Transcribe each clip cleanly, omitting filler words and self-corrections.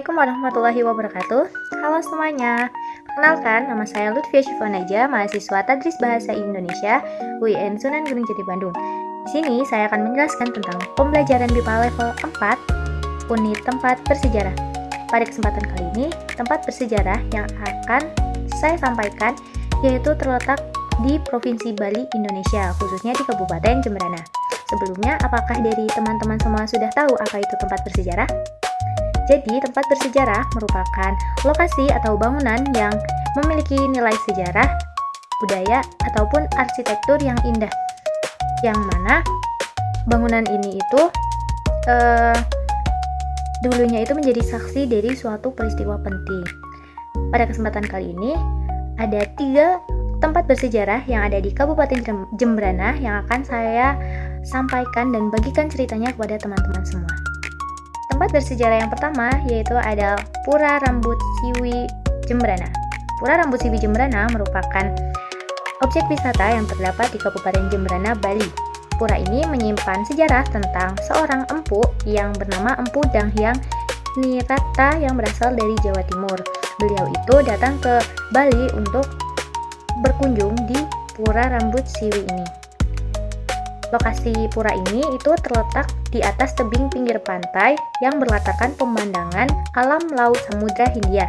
Assalamualaikum warahmatullahi wabarakatuh. Halo semuanya. Perkenalkan, nama saya Lutfia Syifonaja, mahasiswa Tadris Bahasa Indonesia UIN Sunan Gunung Jati Bandung. Di sini saya akan menjelaskan tentang pembelajaran BIPA level 4, unit tempat bersejarah. Pada kesempatan kali ini, tempat bersejarah yang akan saya sampaikan yaitu terletak di Provinsi Bali, Indonesia, khususnya di Kabupaten Jemberana. Sebelumnya, apakah dari teman-teman semua sudah tahu apa itu tempat bersejarah? Jadi, tempat bersejarah merupakan lokasi atau bangunan yang memiliki nilai sejarah, budaya, ataupun arsitektur yang indah. Yang mana bangunan ini itu dulunya itu menjadi saksi dari suatu peristiwa penting. Pada kesempatan kali ini, ada 3 tempat bersejarah yang ada di Kabupaten Jemberana yang akan saya sampaikan dan bagikan ceritanya kepada teman-teman semua. Tempat bersejarah yang pertama yaitu ada Pura Rambut Siwi Jemberana. Pura Rambut Siwi Jemberana merupakan objek wisata yang terdapat di Kabupaten Jemberana, Bali. Pura ini menyimpan sejarah tentang seorang empu yang bernama Empu Danghyang Nirata yang berasal dari Jawa Timur. Beliau itu datang ke Bali untuk berkunjung di Pura Rambut Siwi ini. Lokasi pura ini itu terletak di atas tebing pinggir pantai yang berlatarkan pemandangan alam laut Samudra Hindia.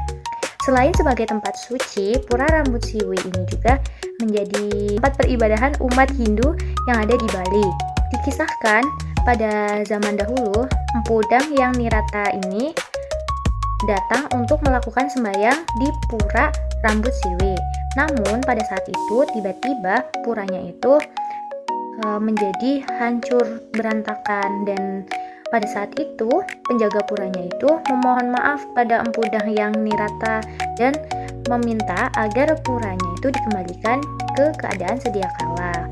Selain sebagai tempat suci, Pura Rambut Siwi ini juga menjadi tempat peribadahan umat Hindu yang ada di Bali. Dikisahkan pada zaman dahulu, Empu Danghyang Nirata ini datang untuk melakukan sembahyang di Pura Rambut Siwi. Namun pada saat itu tiba-tiba puranya itu menjadi hancur berantakan, dan pada saat itu penjaga puranya itu memohon maaf pada Empu Danghyang Nirata dan meminta agar puranya itu dikembalikan ke keadaan sedia kala.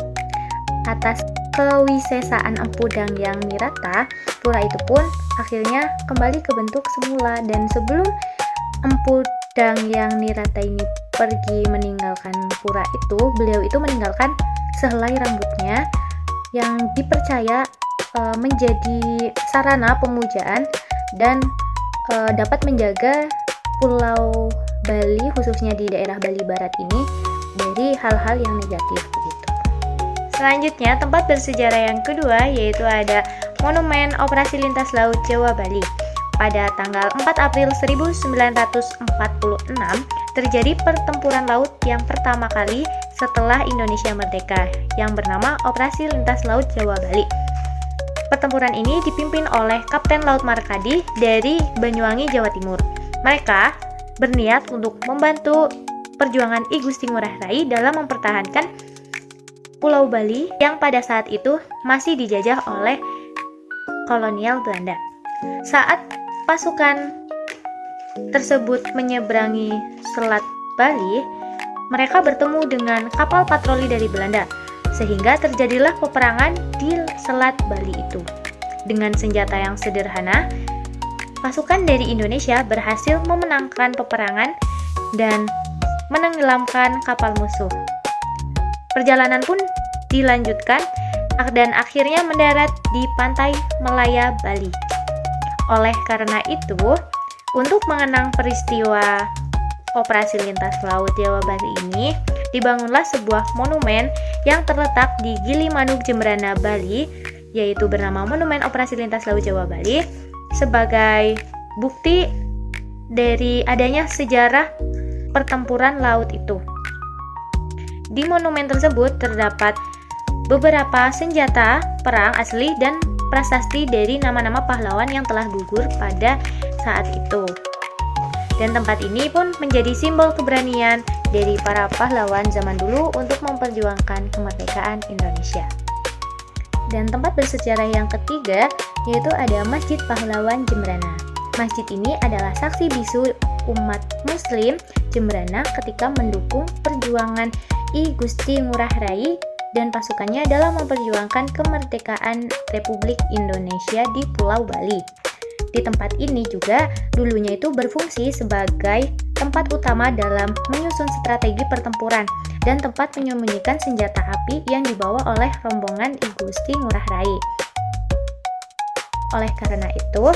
Atas kewisesaan Empu Danghyang Nirata, pura itu pun akhirnya kembali ke bentuk semula, dan sebelum Empu Danghyang Nirata ini pergi meninggalkan pura itu, beliau itu meninggalkan sehelai rambutnya yang dipercaya menjadi sarana pemujaan dan dapat menjaga Pulau Bali, khususnya di daerah Bali Barat ini, dari hal-hal yang negatif begitu. Selanjutnya, tempat bersejarah yang kedua yaitu ada Monumen Operasi Lintas Laut Jawa Bali. Pada tanggal 4 April 1946 terjadi pertempuran laut yang pertama kali setelah Indonesia merdeka yang bernama Operasi Lintas Laut Jawa Bali. Pertempuran ini dipimpin oleh Kapten Laut Markadi dari Banyuwangi, Jawa Timur. Mereka berniat untuk membantu perjuangan I Gusti Ngurah Rai dalam mempertahankan Pulau Bali yang pada saat itu masih dijajah oleh kolonial Belanda. Saat pasukan tersebut menyeberangi Selat Bali, mereka bertemu dengan kapal patroli dari Belanda, sehingga terjadilah peperangan di Selat Bali itu. Dengan senjata yang sederhana, pasukan dari Indonesia berhasil memenangkan peperangan dan menenggelamkan kapal musuh. Perjalanan pun dilanjutkan dan akhirnya mendarat di pantai Melaya, Bali. Oleh karena itu, untuk mengenang peristiwa Operasi Lintas Laut Jawa Bali ini, dibangunlah sebuah monumen yang terletak di Gilimanuk, Jemberana, Bali, yaitu bernama Monumen Operasi Lintas Laut Jawa Bali, sebagai bukti dari adanya sejarah pertempuran laut itu. Di monumen tersebut terdapat beberapa senjata perang asli dan prasasti dari nama-nama pahlawan yang telah gugur pada saat itu. Dan tempat ini pun menjadi simbol keberanian dari para pahlawan zaman dulu untuk memperjuangkan kemerdekaan Indonesia. Dan tempat bersejarah yang ketiga yaitu ada Masjid Pahlawan Jemberana. Masjid ini adalah saksi bisu umat Muslim Jemberana ketika mendukung perjuangan I Gusti Ngurah Rai dan pasukannya dalam memperjuangkan kemerdekaan Republik Indonesia di Pulau Bali. Di tempat ini juga dulunya itu berfungsi sebagai tempat utama dalam menyusun strategi pertempuran dan tempat menyembunyikan senjata api yang dibawa oleh rombongan I Gusti Ngurah Rai. Oleh karena itu,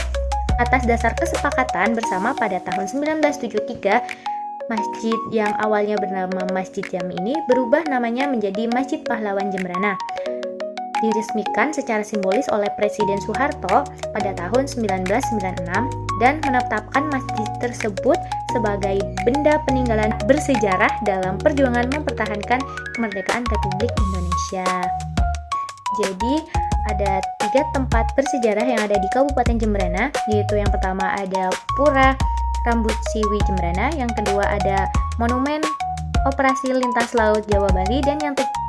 Atas dasar kesepakatan bersama pada tahun 1973, masjid yang awalnya bernama Masjid Jami ini berubah namanya menjadi Masjid Pahlawan Jembrana. Diresmikan secara simbolis oleh Presiden Soeharto pada tahun 1996 dan menetapkan masjid tersebut sebagai benda peninggalan bersejarah dalam perjuangan mempertahankan kemerdekaan Republik Indonesia. Jadi ada 3 tempat bersejarah yang ada di Kabupaten Jembrana, yaitu yang pertama ada Pura Rambut Siwi Jembrana, yang kedua ada Monumen Operasi Lintas Laut Jawa Bali, dan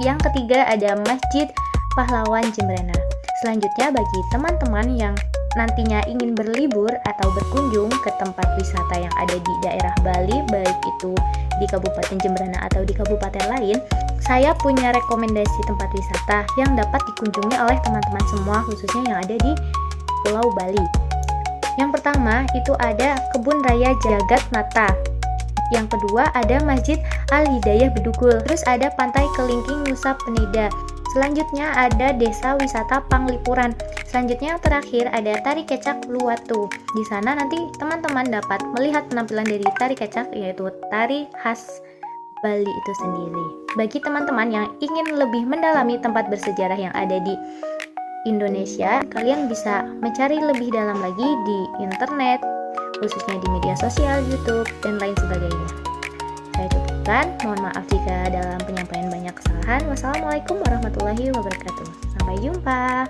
yang ketiga ada Masjid Pahlawan Jembrana. Selanjutnya bagi teman-teman yang nantinya ingin berlibur atau berkunjung ke tempat wisata yang ada di daerah Bali, baik itu di Kabupaten Jembrana atau di kabupaten lain, saya punya rekomendasi tempat wisata yang dapat dikunjungi oleh teman-teman semua, khususnya yang ada di Pulau Bali. Yang pertama itu ada Kebun Raya Jagat Mata. Yang kedua ada Masjid Al-Hidayah Bedugul. Terus ada Pantai Kelingking Nusa Penida. Selanjutnya ada Desa Wisata Panglipuran. Selanjutnya yang terakhir ada Tari Kecak Luwatu. Di sana nanti teman-teman dapat melihat penampilan dari tari kecak, yaitu tari khas Bali itu sendiri. Bagi teman-teman yang ingin lebih mendalami tempat bersejarah yang ada di Indonesia, kalian bisa mencari lebih dalam lagi di internet, khususnya di media sosial, YouTube, dan lain sebagainya. Saya cukupkan, mohon maaf jika dalam penyampaian banyak kesalahan. Wassalamualaikum warahmatullahi wabarakatuh. Sampai jumpa.